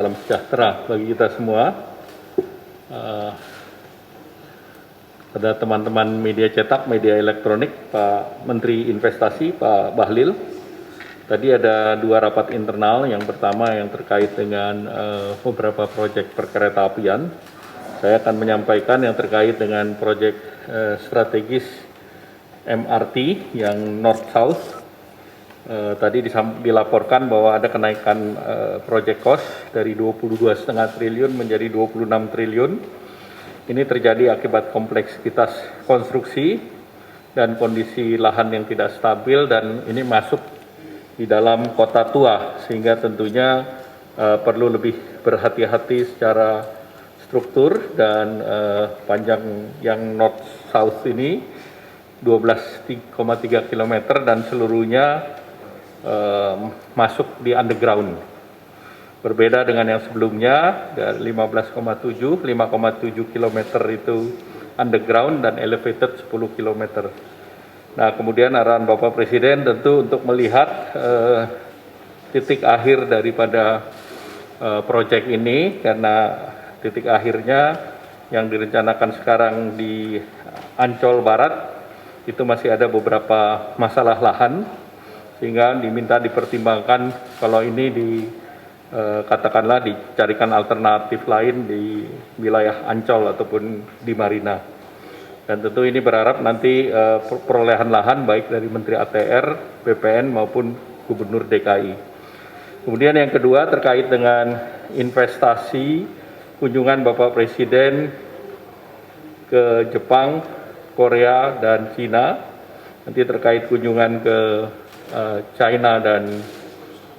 Salam sejahtera bagi kita semua. Pada teman-teman media cetak, media elektronik, Pak Menteri Investasi, Pak Bahlil. Tadi ada 2 rapat internal. Yang pertama yang terkait dengan beberapa proyek perkeretaapian. Saya akan menyampaikan yang terkait dengan proyek strategis MRT yang North-South. Tadi dilaporkan bahwa ada kenaikan project cost dari 22,5 triliun menjadi 26 triliun. Ini terjadi akibat kompleksitas konstruksi dan kondisi lahan yang tidak stabil, dan ini masuk di dalam kota tua, sehingga tentunya perlu lebih berhati-hati secara struktur. Dan panjang yang North-South ini 12,3 km dan seluruhnya masuk di underground. Berbeda dengan yang sebelumnya, 5,7 km itu underground dan elevated 10 km. Nah, kemudian arahan Bapak Presiden tentu untuk melihat titik akhir daripada proyek ini, karena titik akhirnya yang direncanakan sekarang di Ancol Barat itu masih ada beberapa masalah lahan, sehingga diminta dipertimbangkan kalau ini katakanlah dicarikan alternatif lain di wilayah Ancol ataupun di Marina. Dan tentu ini berharap nanti perolehan lahan baik dari Menteri ATR, BPN maupun Gubernur DKI. Kemudian yang kedua terkait dengan investasi, kunjungan Bapak Presiden ke Jepang, Korea, dan Cina. Nanti terkait kunjungan ke China dan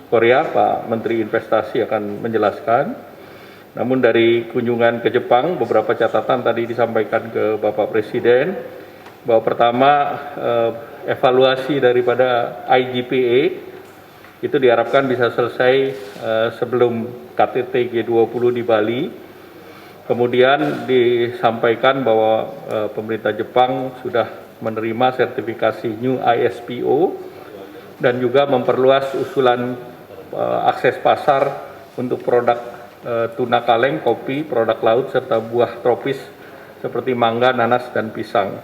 Korea, Pak Menteri Investasi akan menjelaskan. Namun dari kunjungan ke Jepang, beberapa catatan tadi disampaikan ke Bapak Presiden, bahwa pertama evaluasi daripada IGPA itu diharapkan bisa selesai sebelum KTT G20 di Bali. Kemudian disampaikan bahwa pemerintah Jepang sudah menerima sertifikasi New ISPO dan juga memperluas usulan akses pasar untuk produk tuna kaleng, kopi, produk laut, serta buah tropis seperti mangga, nanas, dan pisang.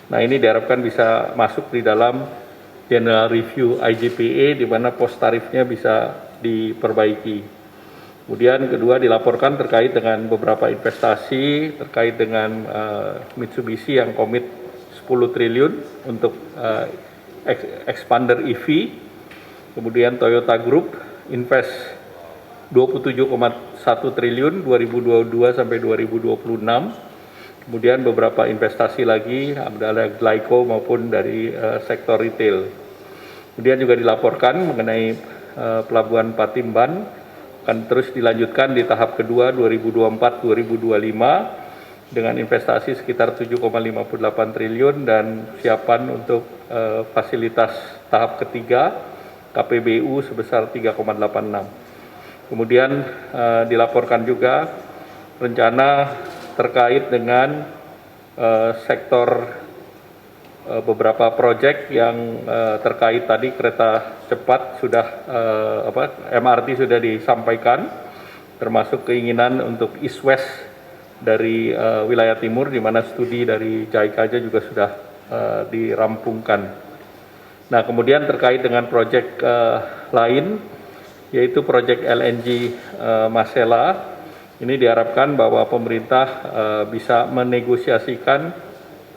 Nah, ini diharapkan bisa masuk di dalam General Review IGPA, di mana pos tarifnya bisa diperbaiki. Kemudian kedua dilaporkan terkait dengan beberapa investasi, terkait dengan Mitsubishi yang komit 10 triliun untuk expander EV. Kemudian Toyota Group invest 27,1 triliun 2022 sampai 2026. Kemudian beberapa investasi lagi adalah Glyco maupun dari sektor retail. Kemudian juga dilaporkan mengenai Pelabuhan Patimban akan terus dilanjutkan di tahap kedua 2024-2025 dengan investasi sekitar 7,58 triliun dan siapan untuk fasilitas tahap ketiga KPBU sebesar 3,86. Kemudian dilaporkan juga rencana terkait dengan sektor beberapa proyek yang terkait tadi kereta cepat sudah MRT sudah disampaikan, termasuk keinginan untuk East West dari wilayah timur, di mana studi dari JICA juga sudah dirampungkan. Nah, kemudian terkait dengan proyek lain, yaitu proyek LNG Masela, ini diharapkan bahwa pemerintah bisa menegosiasikan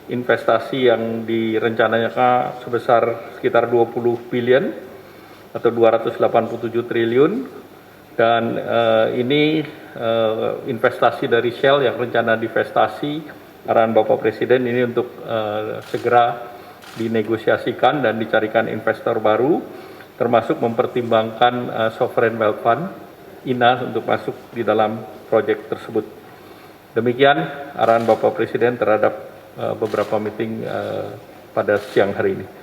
investasi yang direncanakan sebesar sekitar 20 billion atau 287 triliun. Dan ini investasi dari Shell yang rencana divestasi, arahan Bapak Presiden ini untuk segera dinegosiasikan dan dicarikan investor baru, termasuk mempertimbangkan Sovereign Wealth Fund, INA, untuk masuk di dalam proyek tersebut. Demikian arahan Bapak Presiden terhadap beberapa meeting pada siang hari ini.